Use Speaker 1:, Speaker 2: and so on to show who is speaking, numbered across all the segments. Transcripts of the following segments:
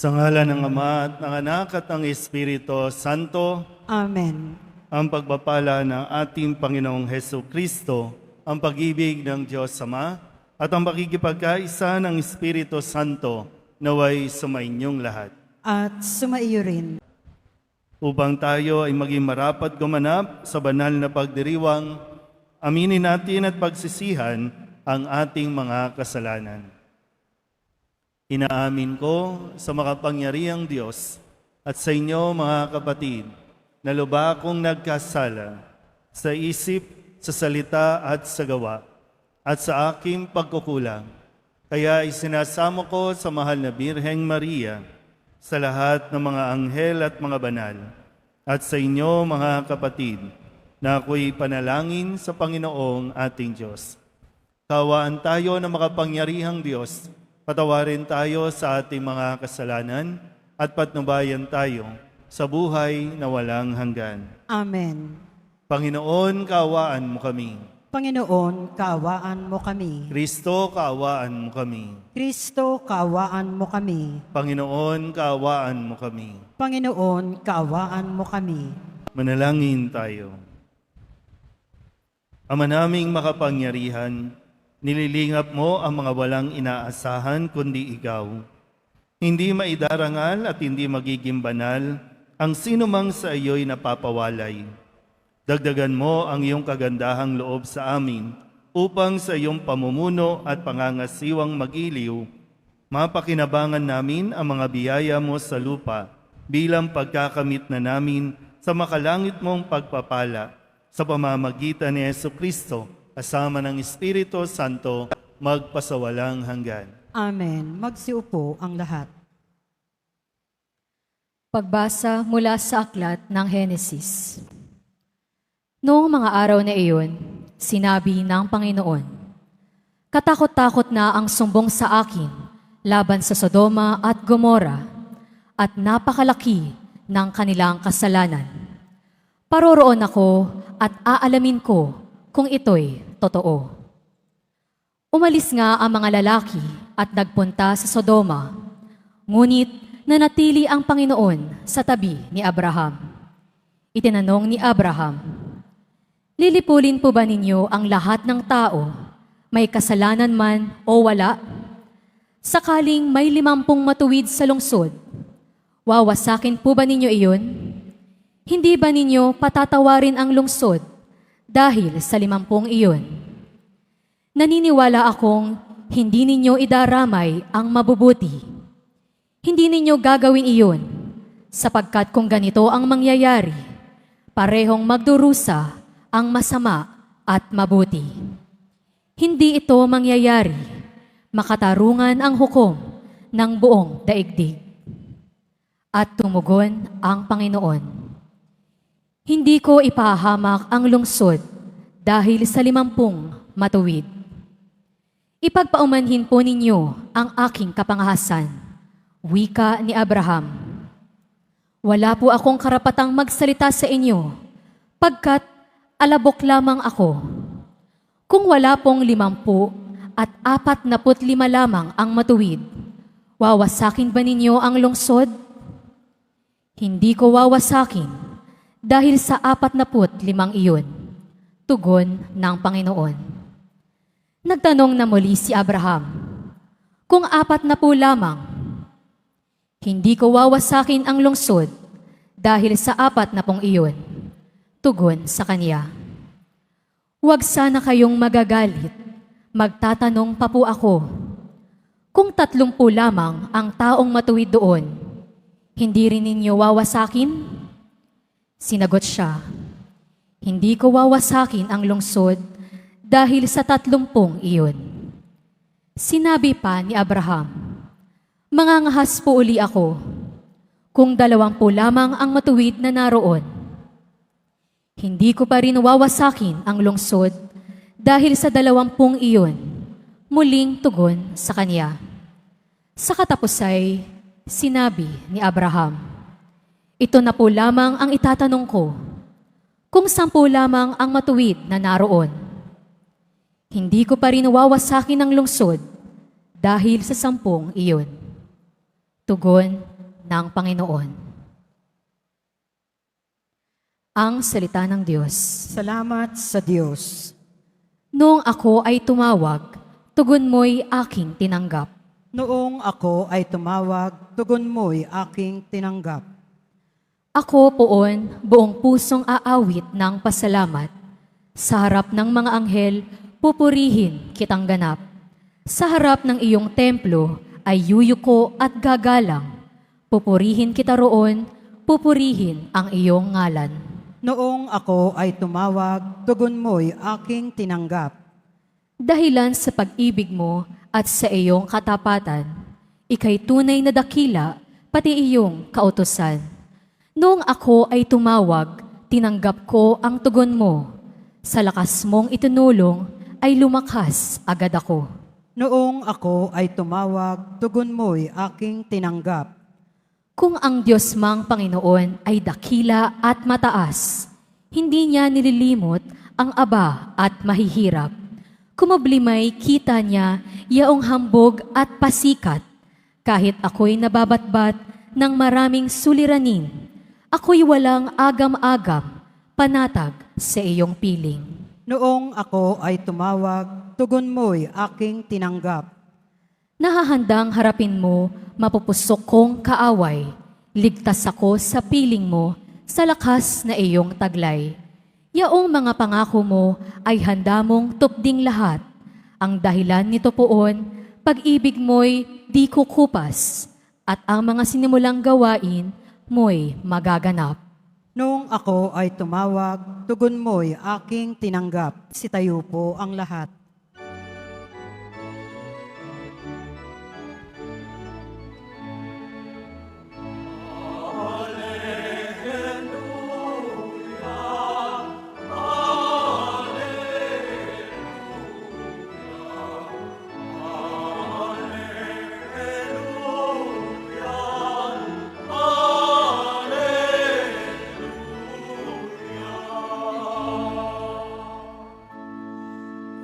Speaker 1: Sa ngalan ng Ama at ng Anak at ng Espiritu Santo,
Speaker 2: Amen.
Speaker 1: ang pagpapala ng ating Panginoong Heso Kristo, ang pag-ibig ng Diyos Ama, at ang pakikipagkaisa ng Espiritu Santo naway sumainyong lahat.
Speaker 2: At sumaiyo rin.
Speaker 1: Upang tayo ay maging marapat gumanap sa banal na pagdiriwang, aminin natin at pagsisihan ang ating mga kasalanan. Inaamin ko sa makapangyarihang Diyos at sa inyo mga kapatid, na lubha akong nagkasala sa isip, sa salita at sa gawa, at sa aking pagkukulang. Kaya isinasamo ko sa mahal na Birheng Maria, sa lahat ng mga anghel at mga banal, at sa inyo mga kapatid, na ako'y panalangin sa Panginoong ating Diyos. Kawaan tayo ng makapangyarihang Diyos, patawarin tayo sa ating mga kasalanan, at patnubayan tayo sa buhay na walang hanggan.
Speaker 2: Amen.
Speaker 1: Panginoon, kaawaan mo kami.
Speaker 2: Panginoon, kaawaan mo kami.
Speaker 1: Kristo, kaawaan mo kami.
Speaker 2: Kristo, kaawaan mo kami.
Speaker 1: Panginoon, kaawaan mo kami.
Speaker 2: Panginoon, kaawaan mo kami.
Speaker 1: Manalangin tayo. Ama naming makapangyarihan, nililingap mo ang mga walang inaasahan kundi ikaw. Hindi maidarangal at hindi magiging banal ang sinumang sa iyo'y napapawalay. Dagdagan mo ang iyong kagandahang loob sa amin upang sa iyong pamumuno at pangangasiwang magiliw, mapakinabangan namin ang mga biyaya mo sa lupa bilang pagkakamit na namin sa makalangit mong pagpapala sa pamamagitan ni Jesucristo kasama ng Espiritu Santo magpasawalang hanggan.
Speaker 2: Amen. Magsiupo ang lahat.
Speaker 3: Pagbasa mula sa aklat ng Henesis. Noong mga araw na iyon, sinabi ng Panginoon, "Katakot-takot na ang sumbong sa akin laban sa Sodoma at Gomora, at napakalaki ng kanilang kasalanan. Paroroon ako at aalamin ko kung ito'y totoo." Umalis nga ang mga lalaki at nagpunta sa Sodoma, ngunit nanatili ang Panginoon sa tabi ni Abraham. Itinanong ni Abraham, "Lilipulin po ba ninyo ang lahat ng tao, may kasalanan man o wala? Sakaling may 50 matuwid sa lungsod, wawasakin po ba ninyo iyon? Hindi ba ninyo patatawarin ang lungsod dahil sa 50 iyon? Naniniwala akong hindi ninyo idaramay ang mabubuti. Hindi ninyo gagawin iyon, sapagkat kung ganito ang mangyayari, parehong magdurusa ang masama at mabuti. Hindi ito mangyayari, makatarungan ang hukom ng buong daigdig." At tumugon ang Panginoon, "Hindi ko ipahamak ang lungsod dahil sa 50 matuwid. Ipagpaumanhin po ninyo ang aking kapangahasan," wika ni Abraham. "Wala po akong karapatang magsalita sa inyo, pagkat alabok lamang ako. Kung wala pong 50 at 45 lamang ang matuwid, wawasakin ba ninyo ang lungsod? Hindi ko wawasakin dahil sa 45 iyon," tugon ng Panginoon. Nagtanong na muli si Abraham, "Kung 40 lamang, hindi ko wawasakin ang lungsod dahil sa 40 iyon," tugon sa kanya. "Huwag sana kayong magagalit, magtatanong pa po ako. Kung 30 lamang ang taong matuwid doon, hindi rin ninyo wawasakin?" Sinagot siya, "Hindi ko wawasakin ang lungsod dahil sa 30 iyon." Sinabi pa ni Abraham, "Mangangahas po uli ako. Kung 20 lamang ang matuwid na naroon, hindi ko pa rin wawasakin ang lungsod dahil sa 20 iyon," muling tugon sa kanya. Sa katapusay, sinabi ni Abraham, "Ito na po lamang ang itatanong ko. Kung 10 lamang ang matuwid na naroon, hindi ko pa rin wawasakin ang lungsod dahil sa 10 iyon." Tugon ng Panginoon. Ang salita ng Diyos.
Speaker 2: Salamat sa Diyos.
Speaker 3: Noong ako ay tumawag, tugon mo'y aking tinanggap.
Speaker 2: Noong ako ay tumawag, tugon mo'y aking tinanggap.
Speaker 3: Ako poon buong pusong aawit ng pasalamat. Sa harap ng mga anghel, pupurihin kitang ganap. Sa harap ng iyong templo ay yuyuko at gagalang. Pupurihin kita roon, pupurihin ang iyong ngalan.
Speaker 2: Noong ako ay tumawag, tugon mo'y aking tinanggap.
Speaker 3: Dahilan sa pag-ibig mo at sa iyong katapatan, ika'y tunay na dakila, pati iyong kautusan. Noong ako ay tumawag, tinanggap ko ang tugon mo. Sa lakas mong itinulong, ay lumakas agad ako.
Speaker 2: Noong ako ay tumawag, tugon mo'y aking tinanggap.
Speaker 3: Kung ang Diyos mang Panginoon ay dakila at mataas, hindi niya nililimot ang aba at mahihirap. Kumablimay kita niya yaong hambog at pasikat. Kahit ako'y nababatbat ng maraming suliranin, ako'y walang agam-agam, panatag sa iyong piling.
Speaker 2: Noong ako ay tumawag, tugon mo'y aking tinanggap.
Speaker 3: Nahahandang harapin mo, mapupusok kong kaaway. Ligtas ako sa piling mo, sa lakas na iyong taglay. Yaong mga pangako mo ay handa mong tupding lahat. Ang dahilan nito poon, pag-ibig mo'y di kukupas, at ang mga sinimulang gawain mo'y magaganap.
Speaker 2: Noong ako ay tumawag, tugon mo'y aking tinanggap. Sitayo po ang lahat.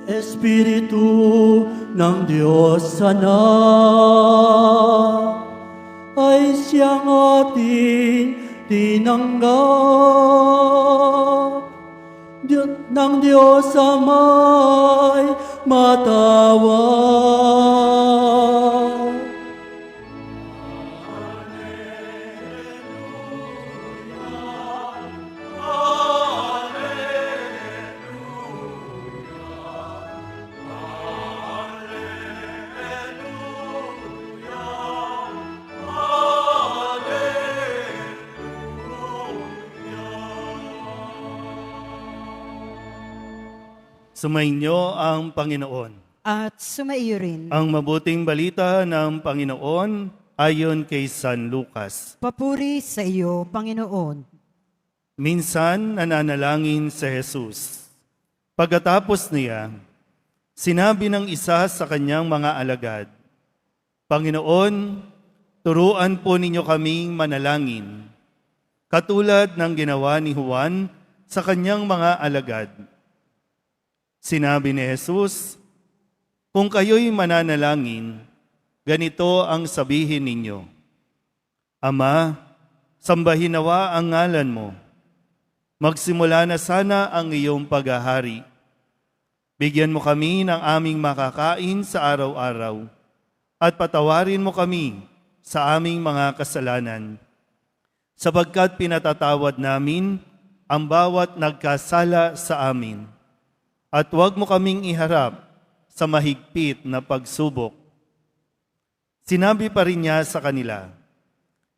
Speaker 4: Espiritu ng Diyos sana ay siyang ating tinanggap. Ng Diyos Ama'y matawag.
Speaker 1: Sumainyo ang Panginoon.
Speaker 2: At sumaiyo rin.
Speaker 1: Ang mabuting balita ng Panginoon ayon kay San Lucas.
Speaker 2: Papuri sa iyo, Panginoon.
Speaker 1: Minsan nananalangin si Jesus. Pagkatapos niya, sinabi ng isa sa kanyang mga alagad, Panginoon, turuan po ninyo kaming manalangin, katulad ng ginawa ni Juan sa kanyang mga alagad. Sinabi ni Jesus, kung kayo'y mananalangin, ganito ang sabihin ninyo, Ama, sambahin nawa ang ngalan mo. Magsimula na sana ang iyong paghahari. Bigyan mo kami ng aming makakain sa araw-araw at patawarin mo kami sa aming mga kasalanan, sapagkat pinatatawad namin ang bawat nagkasala sa amin. At huwag mo kaming iharap sa mahigpit na pagsubok. Sinabi pa rin niya sa kanila,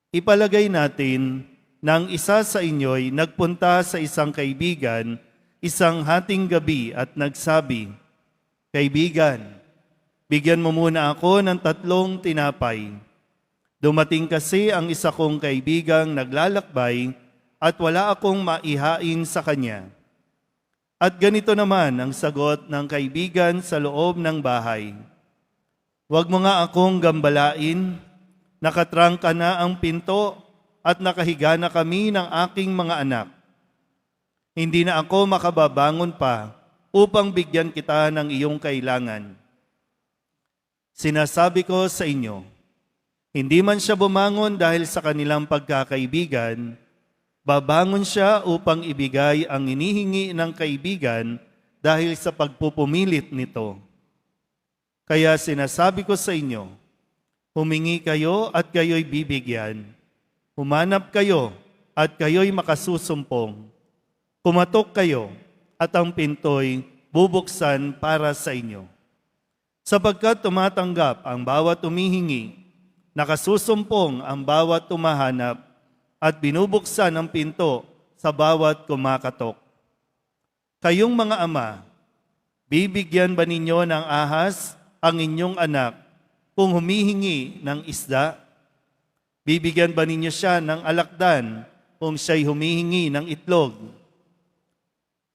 Speaker 1: ipalagay natin na ang isa sa inyo'y nagpunta sa isang kaibigan isang hating gabi at nagsabi, Kaibigan, bigyan mo muna ako ng 3 tinapay. Dumating kasi ang isa kong kaibigang naglalakbay at wala akong maihain sa kanya. At ganito naman ang sagot ng kaibigan sa loob ng bahay. Huwag mo nga akong gambalain, nakatrangka na ang pinto at nakahiga na kami ng aking mga anak. Hindi na ako makababangon pa upang bigyan kita ng iyong kailangan. Sinasabi ko sa inyo, Hindi man siya bumangon dahil sa kanilang pagkakaibigan, babangon siya upang ibigay ang hinihingi ng kaibigan dahil sa pagpupumilit nito. Kaya sinasabi ko sa inyo, humingi kayo at kayo'y bibigyan. Humanap kayo at kayo'y makasusumpong. Kumatok kayo at ang pinto'y bubuksan para sa inyo. Sapagkat tumatanggap ang bawat humihingi, nakasusumpong ang bawat tumahanap, at binubuksan ang pinto sa bawat kumakatok. Kayong mga ama, bibigyan ba ninyo ng ahas ang inyong anak kung humihingi ng isda? Bibigyan ba ninyo siya ng alakdan kung siya'y humihingi ng itlog?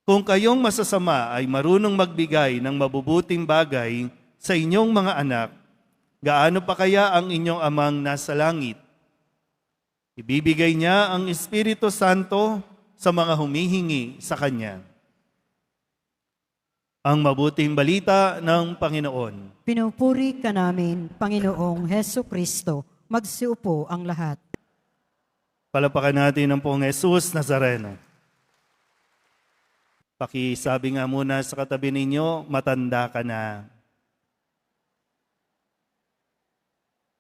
Speaker 1: Kung kayong masasama ay marunong magbigay ng mabubuting bagay sa inyong mga anak, gaano pa kaya ang inyong amang nasa langit? Ibibigay niya ang Espiritu Santo sa mga humihingi sa Kanya. Ang mabuting balita ng Panginoon.
Speaker 2: Pinupuri ka namin, Panginoong Heso Kristo. Magsiupo ang lahat.
Speaker 1: Palapakan natin ang Pong Jesus Nazareno. Pakisabi nga muna sa katabi ninyo, matanda ka na.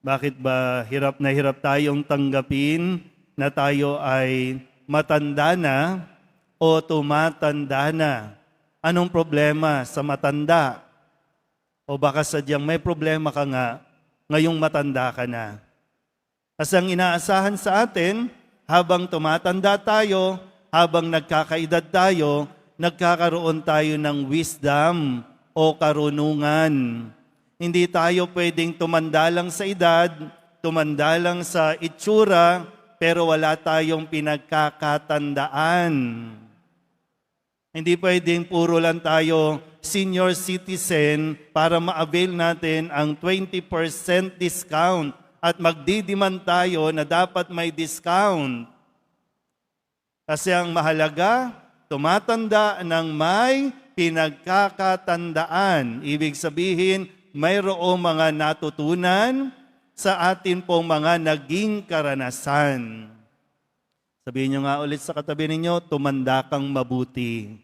Speaker 1: Bakit ba hirap tayong tanggapin na tayo ay matanda na o tumatanda na? Anong problema sa matanda? O baka sadyang may problema ka nga, ngayong matanda ka na. Kasi ang inaasahan sa atin, habang tumatanda tayo, habang nagkakaedad tayo, nagkakaroon tayo ng wisdom o karunungan. Hindi tayo pwedeng tumanda lang sa edad, tumanda lang sa itsura, pero wala tayong pinagkakatandaan. Hindi pwedeng puro lang tayo senior citizen para ma-avail natin ang 20% discount at magdidiman tayo na dapat may discount. Kasi ang mahalaga, tumatanda ng may pinagkakatandaan. Ibig sabihin, mayroong mga natutunan sa atin pong mga naging karanasan. Sabihin nyo nga ulit sa katabi ninyo, tumanda kang mabuti.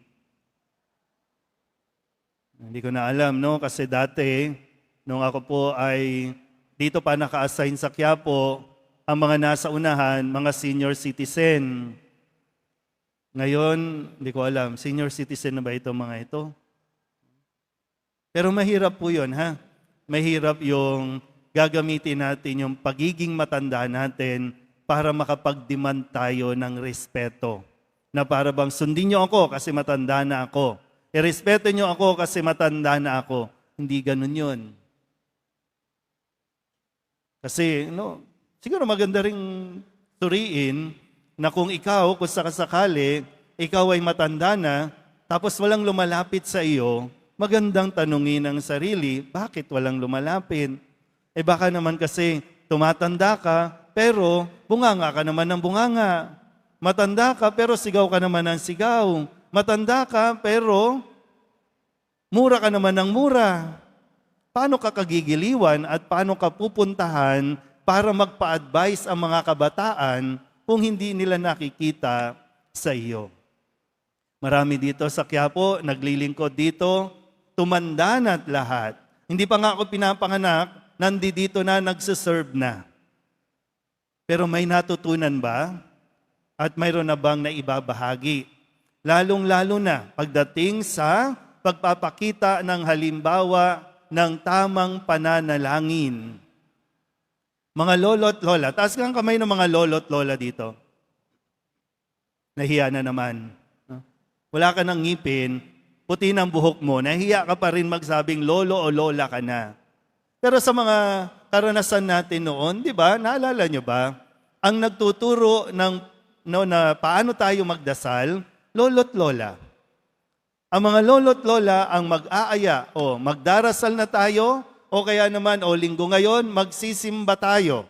Speaker 1: Hindi ko na alam, no? Kasi dati, nung ako po ay dito pa naka-assign sa Quiapo, ang mga nasa unahan, mga senior citizen. Ngayon, hindi ko alam, senior citizen na ba ito mga ito? Pero mahirap po yun, ha? Mahirap yung gagamitin natin yung pagiging matanda natin para makapag-demand tayo ng respeto. Na para bang sundin niyo ako kasi matanda na ako. Irespeto niyo ako kasi matanda na ako. Hindi ganun yun. Kasi, siguro maganda ring suriin na kung ikaw, kung sakasakali, ikaw ay matanda na, tapos walang lumalapit sa iyo, magandang tanungin ang sarili, bakit walang lumalapit? Baka naman kasi tumatanda ka, pero bunganga ka naman ng bunganga. Matanda ka, pero sigaw ka naman ng sigaw. Matanda ka, pero mura ka naman ng mura. Paano ka kagigiliwan at paano ka pupuntahan para magpa-advise ang mga kabataan kung hindi nila nakikita sa iyo? Marami dito sa Quiapo, naglilingkod dito, tumanda na't lahat. Hindi pa nga ako pinapanganak, nandito na, nagsiserve na. Pero may natutunan ba? At mayroon na bang naibabahagi? Lalong-lalo na pagdating sa pagpapakita ng halimbawa ng tamang pananalangin. Mga lolo't lola, taas kang kamay ng mga lolo't lola dito. Nahiya na naman. Wala ka ng ngipin, puti ng buhok mo, nahiya ka pa rin magsabing lolo o lola ka na. Pero sa mga karanasan natin noon, di ba, naalala nyo ba, ang nagtuturo na paano tayo magdasal, lolo't lola. Ang mga lolo't lola ang mag-aaya o magdarasal na tayo o kaya naman o linggo ngayon, magsisimba tayo.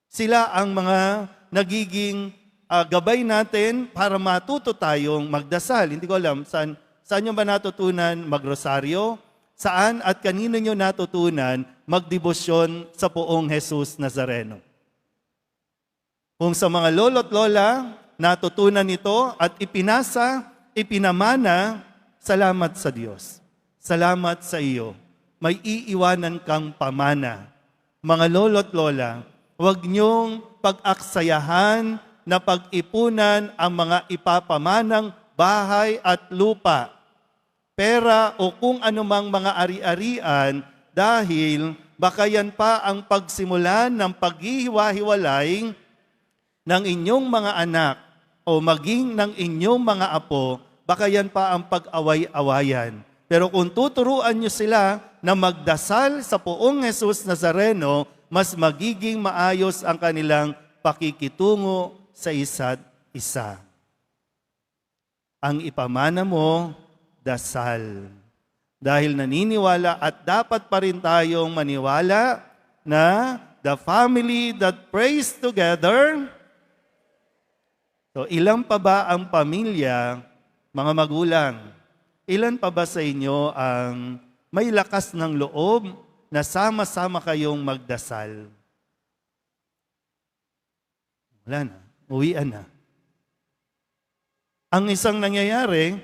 Speaker 1: Sila ang mga nagiging gabay natin para matuto tayong magdasal. Hindi ko alam, saan nyo ba natutunan magrosaryo? Saan at kanino nyo natutunan magdebosyon sa Poong Jesus Nazareno? Kung sa mga lolo't lola, natutunan ito at ipinasa, ipinamana, salamat sa Diyos. Salamat sa iyo. May iiwanan kang pamana. Mga lolo't lola, huwag niyong pag-aksayahan na pag-ipunan ang mga ipapamanang bahay at lupa, pera o kung anumang mga ari-arian dahil baka yan pa ang pagsimulan ng paghihiwa-hiwalay ng inyong mga anak o maging ng inyong mga apo, baka yan pa ang pag-away-awayan. Pero kung tuturuan nyo sila na magdasal sa Poong Jesus Nazareno, mas magiging maayos ang kanilang pakikitungo sa isa't isa. Ang ipamana mo, dasal. Dahil naniniwala at dapat pa rin tayong maniwala na the family that prays together. So ilan pa ba ang pamilya, mga magulang? Ilan pa ba sa inyo ang may lakas ng loob na sama-sama kayong magdasal? Wala na, uwian na. Ang isang nangyayari,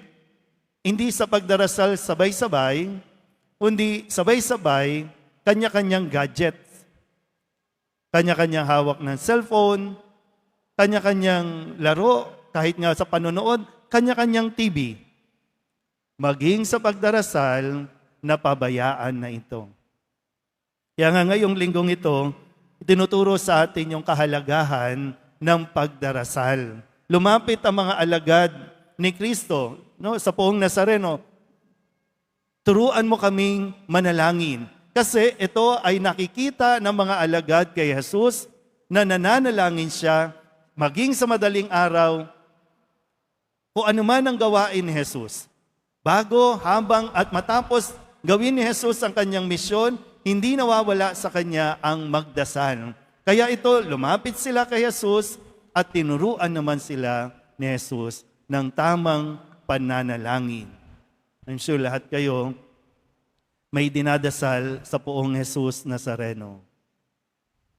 Speaker 1: hindi sa pagdarasal sabay-sabay, kundi sabay-sabay, kanya-kanyang gadgets. Kanya-kanyang hawak ng cellphone, kanya-kanyang laro, kahit nga sa panonood, kanya-kanyang TV. Maging sa pagdarasal, napabayaan na ito. Kaya nga ngayong linggong ito, tinuturo sa atin yung kahalagahan ng pagdarasal. Lumapit ang mga alagad ni Kristo, no, sa Poong Nazareno, turuan mo kaming manalangin. Kasi ito ay nakikita ng mga alagad kay Jesus na nananalangin siya maging sa madaling araw kung ano man ang gawain ni Jesus. Bago, habang at matapos gawin ni Jesus ang kanyang misyon, hindi nawawala sa kanya ang magdasal. Kaya ito, lumapit sila kay Jesus at tinuruan naman sila ni Jesus ng tamang pananalangin. I'm sure lahat kayo may dinadasal sa Poong Jesus Nazareno.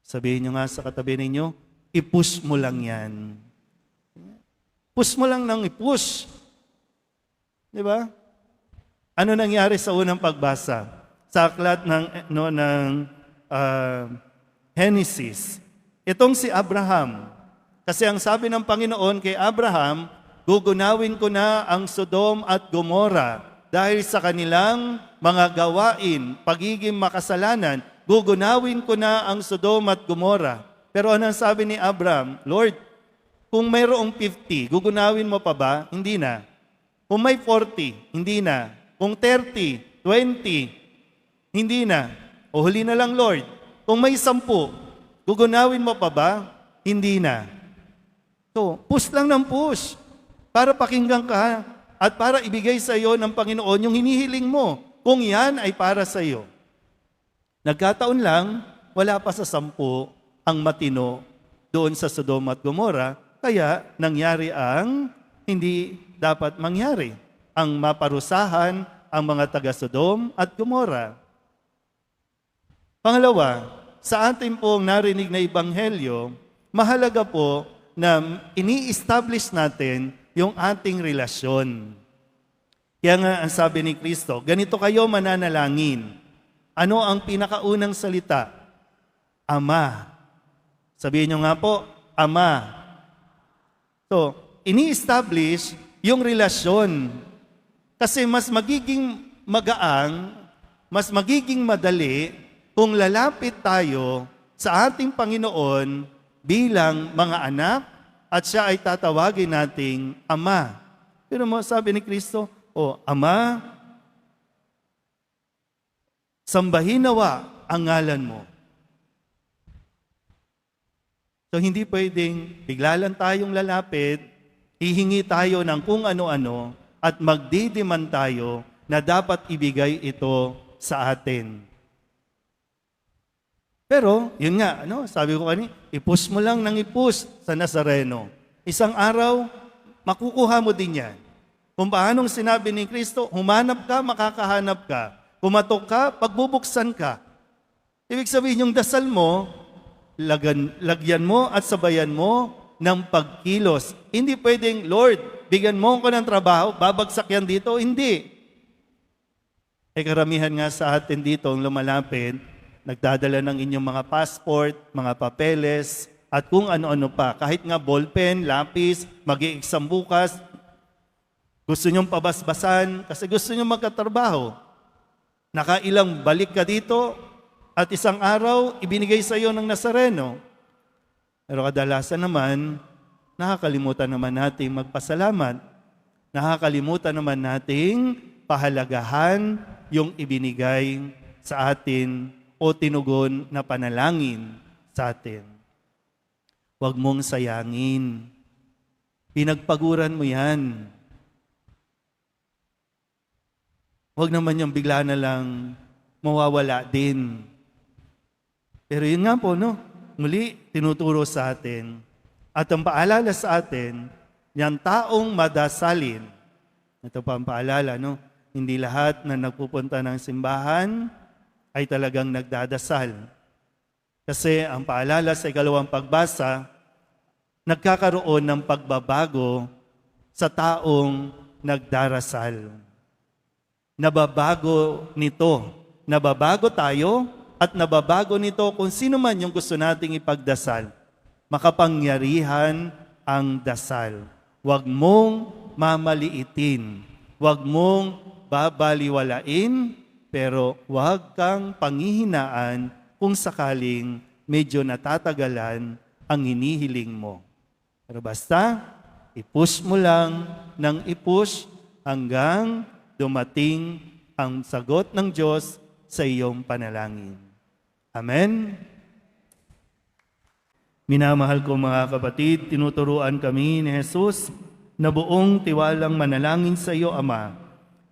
Speaker 1: Sabihin nyo nga sa katabi ninyo, i-push mo lang yan. Push mo lang ng i-push. Di ba? Ano nangyari sa unang pagbasa? Sa aklat ng Genesis. Itong si Abraham. Kasi ang sabi ng Panginoon kay Abraham, gugunawin ko na ang Sodom at Gomorra dahil sa kanilang mga gawain, pagiging makasalanan, gugunawin ko na ang Sodom at Gomorra. Pero anong sabi ni Abraham? Lord, kung mayroong 50, gugunawin mo pa ba? Hindi na. Kung may 40, hindi na. Kung 30, 20, hindi na. O huli na lang, Lord. Kung may 10, gugunawin mo pa ba? Hindi na. So, push lang ng push para pakinggan ka at para ibigay sa iyo ng Panginoon yung hinihiling mo kung yan ay para sa iyo. Nagkataon lang, wala pa sa 10 ang matino doon sa Sodom at Gomorra, kaya nangyari ang hindi dapat mangyari. Ang maparusahan ang mga taga-Sodom at Gomorra. Pangalawa, sa ating pong narinig na ebanghelyo, mahalaga po na ini-establish natin yung ating relasyon. Kaya nga ang sabi ni Kristo, ganito kayo mananalangin. Ano ang pinakaunang salita? Ama. Sabihin nyo nga po, Ama. So, ini-establish yung relasyon. Kasi mas magiging magaang, mas magiging madali kung lalapit tayo sa ating Panginoon bilang mga anak at siya ay tatawagin nating Ama. Pero mo sabi ni Kristo, Ama, sambahin nawa ang ngalan mo. So hindi pwedeng bigla lang tayong lalapit, hihingi tayo ng kung ano-ano at magdidiman tayo na dapat ibigay ito sa atin. Pero, yun nga, sabi ko kanina, i-push mo lang ng i-push sa Nazareno. Isang araw, makukuha mo din yan. Kung paanong sinabi ni Kristo, humanap ka, makakahanap ka. kumatok ka, pagbubuksan ka. Ibig sabihin yung dasal mo, lagyan mo at sabayan mo ng pagkilos. Hindi pwedeng, Lord, bigyan mo ko ng trabaho, babagsak yan dito. Hindi. Karamihan nga sa atin dito ang lumalapit, nagdadala ng inyong mga passport, mga papeles, at kung ano-ano pa. Kahit nga ballpen, lapis, mag-i-exam bukas, gusto nyong pabasbasan kasi gusto nyong magkatrabaho. Nakailang balik ka dito at isang araw, ibinigay sa iyo ng Nazareno. Pero kadalasan naman, nakakalimutan naman nating magpasalamat. Nakakalimutan naman nating pahalagahan yung ibinigay sa atin o tinugon na panalangin sa atin. Huwag mong sayangin. Pinagpaguran mo yan. Huwag naman yung bigla na lang mawawala din. Pero yun nga po, no? Muli, tinuturo sa atin. At ang paalala sa atin, yung taong madasalin. Ito pa ang paalala, no? Hindi lahat na nagpupunta ng simbahan ay talagang nagdadasal. Kasi ang paalala sa ikalawang pagbasa, nagkakaroon ng pagbabago sa taong nagdarasal. Nababago nito. Nababago tayo at nababago nito kung sino man yung gusto nating ipagdasal. Makapangyarihan ang dasal. Huwag mong mamaliitin. Huwag mong babaliwalain, pero huwag kang panghihinaan kung sakaling medyo natatagalan ang hinihiling mo. Pero basta, i-push mo lang ng i-push hanggang dumating ang sagot ng Diyos sa iyong panalangin. Amen? Minamahal ko mga kapatid, tinuturuan kami ni Jesus na buong tiwalang manalangin sa iyo, Ama.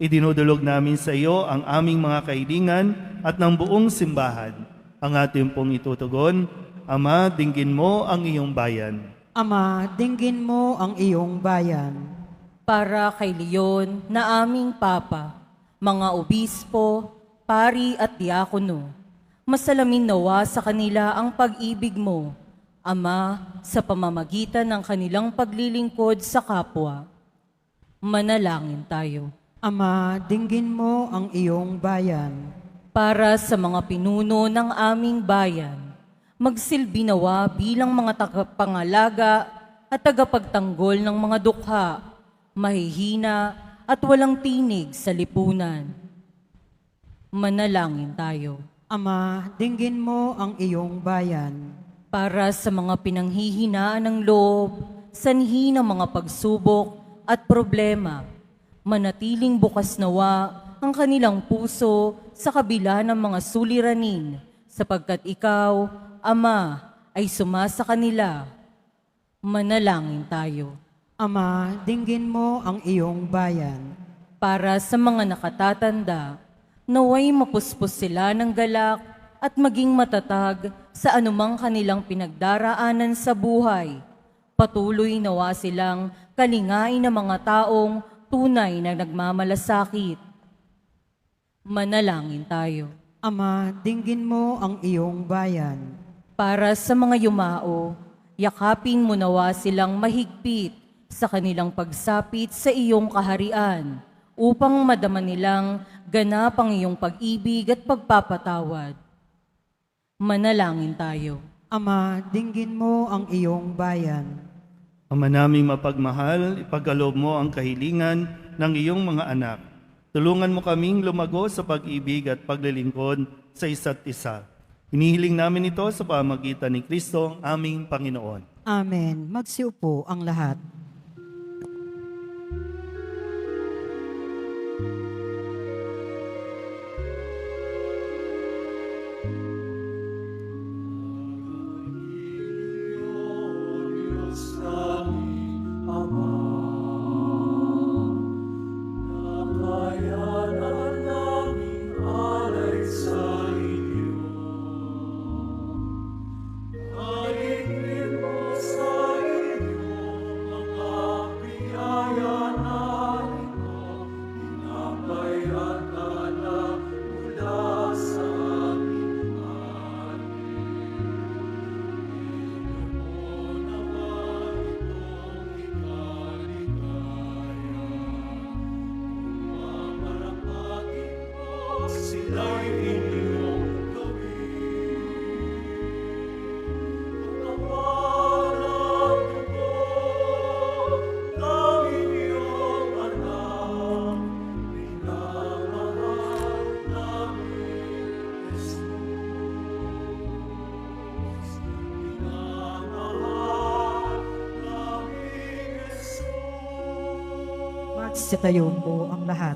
Speaker 1: Idinudulog namin sa iyo ang aming mga kahilingan at ng buong simbahan. Ang ating pong itutugon, Ama, dinggin mo ang iyong bayan.
Speaker 2: Ama, dinggin mo ang iyong bayan.
Speaker 5: Para kay Leon na aming Papa, mga obispo, pari at diakono, masalamin nawa sa kanila ang pag-ibig mo, Ama, sa pamamagitan ng kanilang paglilingkod sa kapwa. Manalangin tayo.
Speaker 2: Ama, dinggin mo ang iyong bayan.
Speaker 5: Para sa mga pinuno ng aming bayan, magsilbi nawa bilang mga tagapangalaga at tagapagtanggol ng mga dukha, mahihina at walang tinig sa lipunan. Manalangin tayo.
Speaker 2: Ama, dinggin mo ang iyong bayan.
Speaker 5: Para sa mga pinanghihinaan ng loob, sanhi ng mga pagsubok at problema, manatiling bukas nawa ang kanilang puso sa kabila ng mga suliranin, sapagkat ikaw, Ama, ay sumasa kanila. Manalangin tayo.
Speaker 2: Ama, dinggin mo ang iyong bayan.
Speaker 5: Para sa mga nakatatanda, naway mapuspos sila ng galak at maging matatag sa anumang kanilang pinagdaraanan sa buhay. Patuloy nawa silang kalingain ng mga taong tunay na nagmamalasakit. Manalangin tayo.
Speaker 2: Ama, dinggin mo ang iyong bayan.
Speaker 5: Para sa mga yumao, yakapin mo nawa silang mahigpit sa kanilang pagsapit sa iyong kaharian upang madama nilang ganap ang iyong pag-ibig at pagpapatawad. Manalangin tayo.
Speaker 2: Ama, dinggin mo ang iyong bayan.
Speaker 1: Ama naming mapagmahal, ipagkaloob mo ang kahilingan ng iyong mga anak. Tulungan mo kaming lumago sa pag-ibig at paglilingkod sa isa't isa. Hinihiling namin ito sa pamagitan ni Kristo, aming Panginoon.
Speaker 2: Amen. Magsiupo ang lahat. Magsitayo po ang lahat.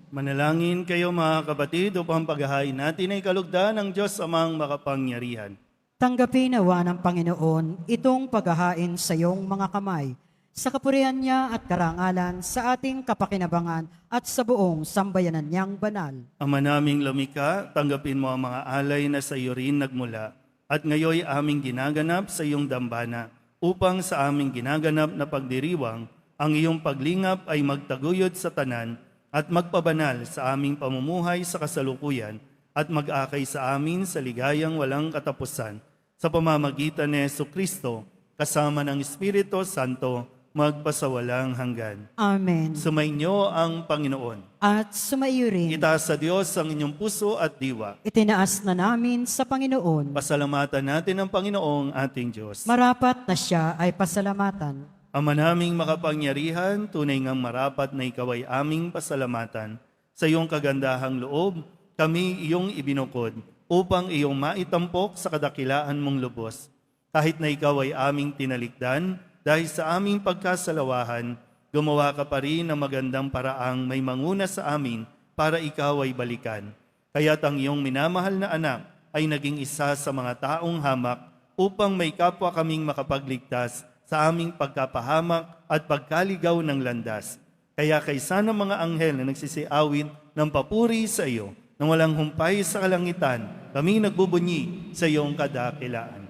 Speaker 1: Manalangin kayo mga kapatid upang paghahain natin ay kalugdan ng Diyos amang makapangyarihan.
Speaker 2: Tanggapin nawa ng Panginoon itong paghahain sa iyong mga kamay, sa kapurihan niya at karangalan sa ating kapakinabangan at sa buong sambayanan niyang banal.
Speaker 1: Ama naming lumikha, tanggapin mo ang mga alay na sa iyo rin nagmula at ngayoy aming ginaganap sa iyong dambana upang sa aming ginaganap na pagdiriwang ang iyong paglingap ay magtaguyod sa tanan at magpabanal sa aming pamumuhay sa kasalukuyan at mag-akay sa amin sa ligayang walang katapusan sa pamamagitan ni Jesucristo kasama ng Espiritu Santo magpasawalang hanggan.
Speaker 2: Amen.
Speaker 1: Sumainyo ang Panginoon.
Speaker 2: At sumaiyo rin,
Speaker 1: Itaas sa Diyos ang inyong puso at diwa.
Speaker 2: itinaas na namin sa Panginoon.
Speaker 1: Pasalamatan natin ang Panginoong ating Diyos.
Speaker 2: Marapat na siya ay pasalamatan.
Speaker 1: Ama naming makapangyarihan, tunay ngang marapat na ikaw ay aming pasalamatan. Sa iyong kagandahang loob, kami iyong ibinukod upang iyong maitampok sa kadakilaan mong lubos. Kahit na ikaw ay aming tinalikdan, dahil sa aming pagkasalawahan, gumawa ka pa rin ng magandang paraang may manguna sa amin para ikaw ay balikan. Kaya't ang iyong minamahal na anak ay naging isa sa mga taong hamak upang may kapwa kaming makapagligtas sa aming pagkapahamak at pagkaligaw ng landas. Kaya kaysa ng mga anghel na nagsisiawit ng papuri sa iyo, nang walang humpay sa kalangitan, kami nagbubunyi sa iyong kadakilaan.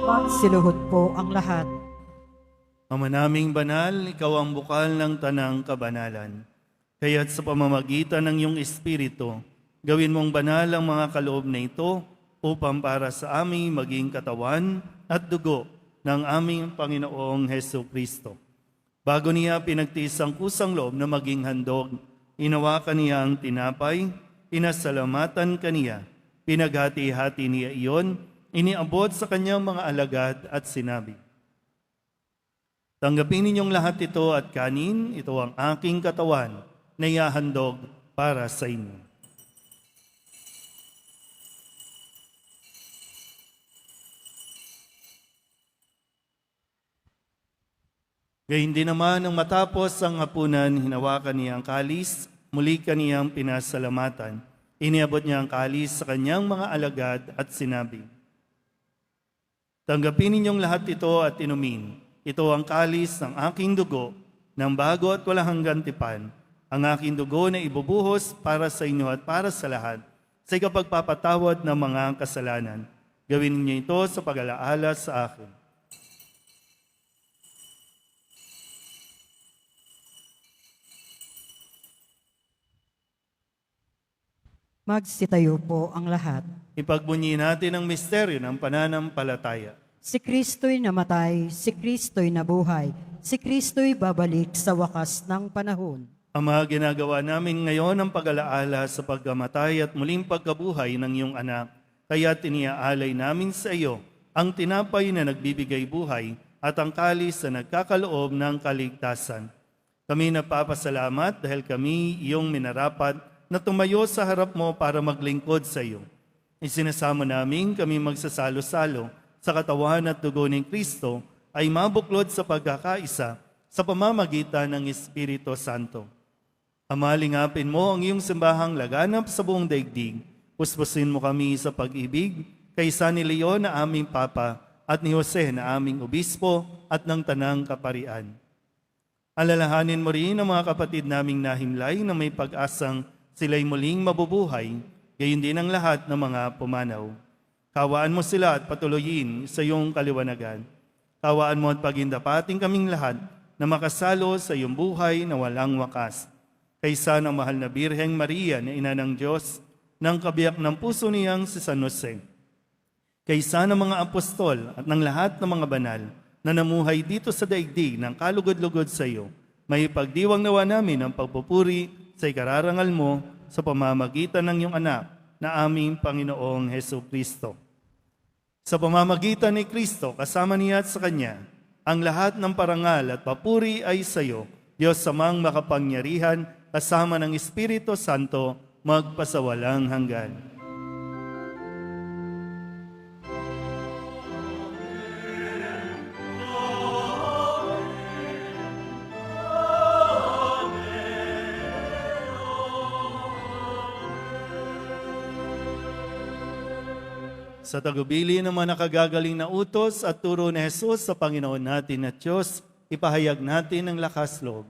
Speaker 2: Magsiluhod po ang lahat.
Speaker 1: Ama naming banal, ikaw ang bukal ng tanang kabanalan. Kaya't sa pamamagitan ng iyong Espiritu, gawin mong banal ang mga kaloob na ito upang para sa aming maging katawan at dugo ng aming Panginoong Heso Kristo. Bago niya pinagtiis ang kusang loob na maging handog, inawakan niya ang tinapay, inasalamatan kaniya, pinaghati-hati niya iyon, iniabot sa kanyang mga alagad at sinabi, tanggapin ninyong lahat ito at kanin, ito ang aking katawan na ihahandog para sa inyo. Gayun din naman nang matapos ang hapunan, hinawakan niya ang kalis, muli kaniyang pinasalamatan. Iniabot niya ang kalis sa kanyang mga alagad at sinabi, tanggapin ninyong lahat ito at inumin. Ito ang kalis ng aking dugo, ng bago at walang hanggang tipan, ang aking dugo na ibubuhos para sa inyo at para sa lahat, sa ikapagpapatawad ng mga kasalanan. Gawin niyo ito sa pag-alaala sa akin.
Speaker 2: Magsitayo po ang lahat.
Speaker 1: Ipagbunyi natin ang misteryo ng pananampalataya.
Speaker 2: Si Kristo'y namatay, si Kristo'y nabuhay, si Kristo'y babalik sa wakas ng panahon.
Speaker 1: Ama, ginagawa namin ngayon ang pag-alaala sa pagkamatay at muling pagkabuhay ng iyong anak. Kaya tiniaalay namin sa iyo ang tinapay na nagbibigay buhay at ang kalis na nagkakaloob ng kaligtasan. Kami napapasalamat dahil kami iyong minarapat na tumayo sa harap mo para maglingkod sa iyo. Isinasamo namin kami magsasalo-salo sa katawan at dugo ng Kristo ay mabuklod sa pagkakaisa sa pamamagitan ng Espiritu Santo. Ama, lingapin mo ang iyong simbahang laganap sa buong daigdig. Puspusin mo kami sa pag-ibig kaysa ni Leon na aming Papa at ni Jose na aming Obispo at ng Tanang Kaparian. Alalahanin mo rin ang mga kapatid naming nahimlay na may pag-asang sila'y muling mabubuhay, gayon din ang lahat ng mga pumanaw. Kawaan mo sila at patuloyin sa iyong kaliwanagan. Kawaan mo at pagindapating kaming lahat na makasalo sa iyong buhay na walang wakas. kaysa ng mahal na Birheng Maria na ina ng Diyos, ng kabiyak ng puso niyang si San Jose, kaysa ng mga apostol at ng lahat ng mga banal na namuhay dito sa daigdig ng kalugod-lugod sa iyo, may pagdiwang nawa namin ang pagpupuri sa ikararangal mo sa pamamagitan ng iyong anak na aming Panginoong Heso Kristo. Sa pamamagitan ni Kristo, kasama niya at sa Kanya, ang lahat ng parangal at papuri ay sa iyo, Diyos samang makapangyarihan, kasama ng Espiritu Santo, magpasawalang hanggan. Sa tagubili ng mga nakagagaling na utos at turo ni Jesus sa Panginoon natin at Diyos, ipahayag natin ang lakas loob.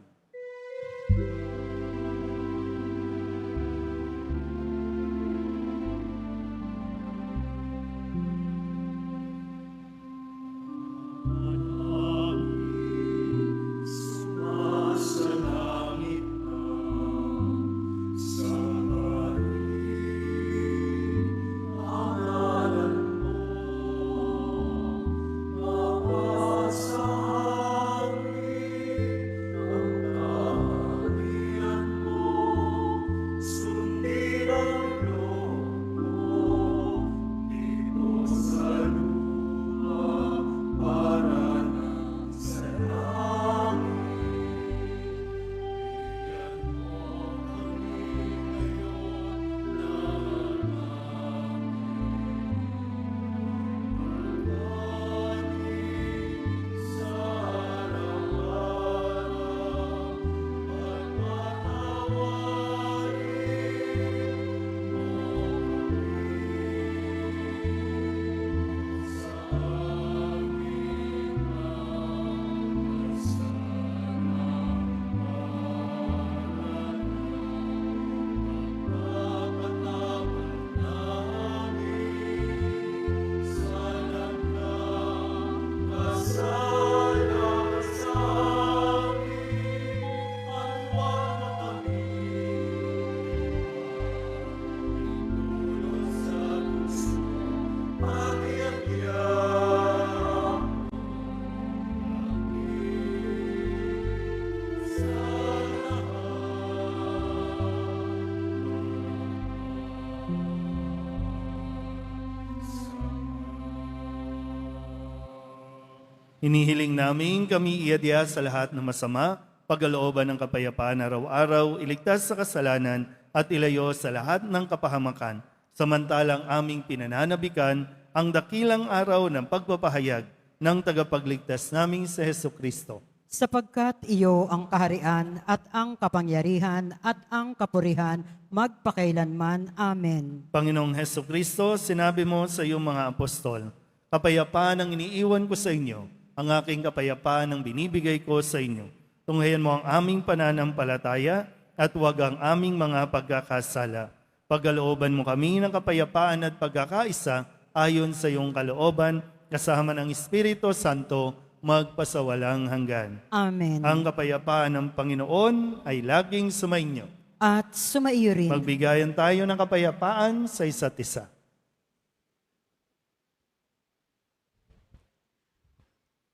Speaker 1: Hinihiling namin kami iadya sa lahat ng masama, pagkalooban ng kapayapaan araw-araw, iligtas sa kasalanan at ilayo sa lahat ng kapahamakan, samantalang aming pinananabikan ang dakilang araw ng pagpapahayag ng tagapagligtas naming si Jesucristo.
Speaker 2: Sapagkat iyo ang kaharian at ang kapangyarihan at ang kapurihan magpakailanman. Amen.
Speaker 1: Panginoong Jesucristo, sinabi mo sa iyong mga apostol, kapayapaan ang iniiwan ko sa inyo, ang aking kapayapaan ang binibigay ko sa inyo. Tunghayan mo ang aming pananampalataya at huwag ang aming mga pagkakasala. Pagkalooban mo kami ng kapayapaan at pagkakaisa ayon sa iyong kalooban, kasama ng Espiritu Santo, magpasawalang hanggan.
Speaker 2: Amen.
Speaker 1: Ang kapayapaan ng Panginoon ay laging sumainyo.
Speaker 2: At sumaiyo rin.
Speaker 1: Magbigayan tayo ng kapayapaan sa isa't isa.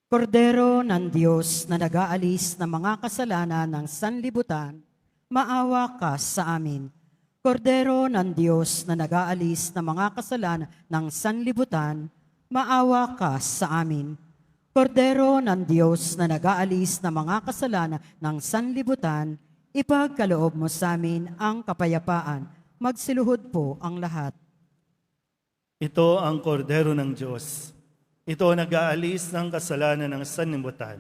Speaker 2: Kordero ng Diyos na nag-aalis ng mga kasalanan ng sanlibutan, maawa ka sa amin. Kordero ng Diyos na nag-aalis ng mga kasalanan ng sanlibutan, maawa ka sa amin. Kordero ng Diyos na nag-aalis ng mga kasalanan ng sanlibutan, ipagkaloob mo sa amin ang kapayapaan. Magsiluhod po ang lahat.
Speaker 1: Ito ang kordero ng Diyos. Ito ang nag-aalis ng kasalanan ng sanlibutan.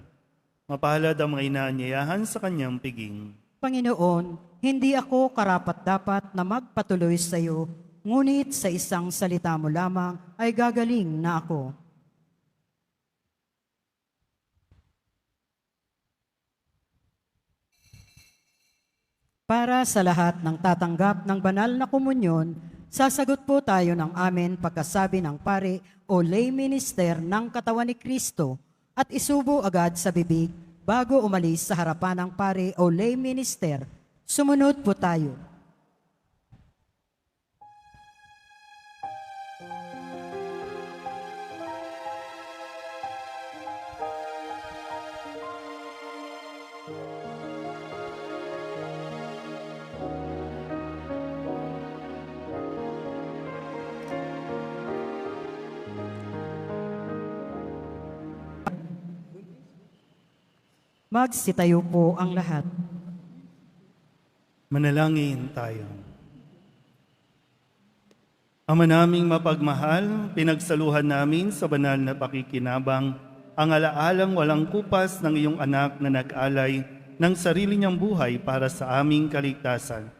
Speaker 1: Mapalad ang mga inaanyayahan sa kanyang piging.
Speaker 2: Panginoon, hindi ako karapat-dapat na magpatuloy sa iyo, ngunit sa isang salita mo lamang ay gagaling na ako. Para sa lahat ng tatanggap ng banal na komunyon, sasagot po tayo ng amen pagkasabi ng pare o lay minister ng katawan ni Kristo at isubo agad sa bibig bago umalis sa harapan ng pare o lay minister. Sumunod po tayo. Magsitayo po ang lahat.
Speaker 1: Manalangin tayo. Ama naming mapagmahal, pinagsaluhan namin sa banal na pakikinabang ang alaalang walang kupas ng iyong anak na nag-alay ng sarili niyang buhay para sa aming kaligtasan.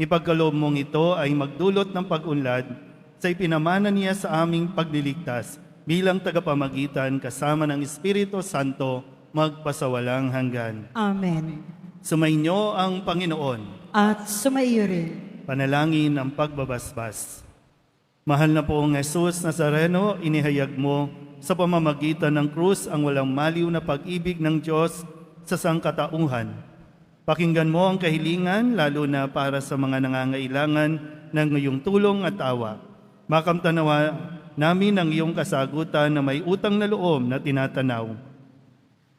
Speaker 1: Ipagkaloob mong ito ay magdulot ng pag-unlad sa ipinamana niya sa aming pagliligtas bilang tagapamagitan kasama ng Espiritu Santo magpasawalang hanggan.
Speaker 2: Amen.
Speaker 1: Sumainyo ang Panginoon.
Speaker 2: At sumaiyo rin.
Speaker 1: Panalangin ang pagbabasbas. Mahal na poong Jesus Nazareno, inihayag mo sa pamamagitan ng krus ang walang maliw na pag-ibig ng Diyos sa sangkatauhan. Pakinggan mo ang kahilingan, lalo na para sa mga nangangailangan ng iyong tulong at awa. Makamtanawa namin ang iyong kasagutan na may utang na loob na tinatanaw.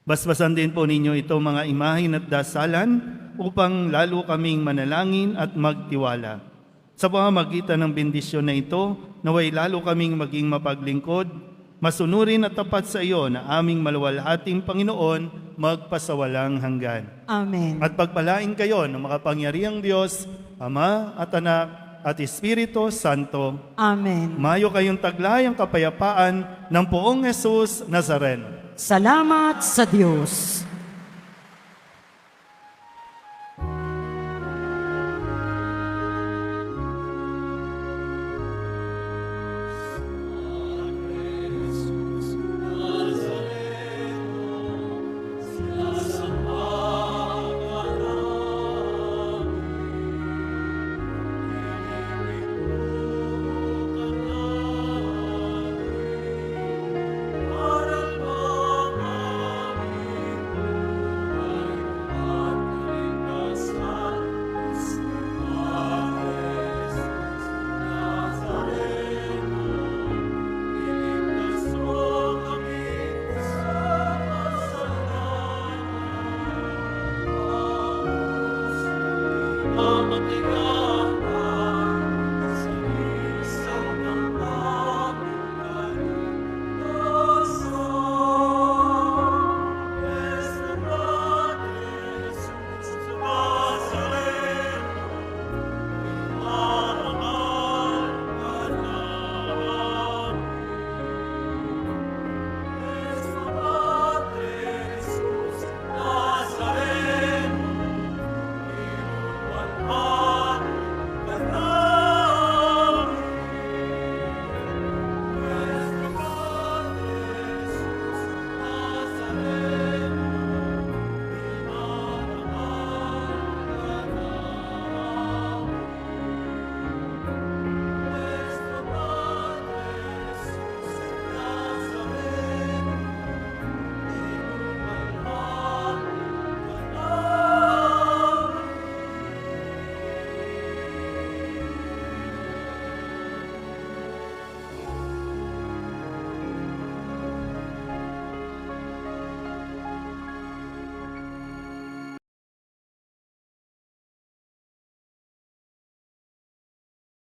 Speaker 1: Basbasan din po ninyo ito mga imahin at dasalan upang lalo kaming manalangin at magtiwala. Sa pamamagitan ng bendisyon na ito, naway lalo kaming maging mapaglingkod, masunurin at tapat sa iyo na aming maluwalhating Panginoon magpasawalang hanggan.
Speaker 2: Amen.
Speaker 1: At pagpalain kayo ng makapangyarihang Diyos, Ama at Anak at Espiritu Santo.
Speaker 2: Amen.
Speaker 1: Mayo kayong taglay ang kapayapaan ng poong Jesus Nazareno.
Speaker 2: Salamat sa Diyos.
Speaker 4: Mamatay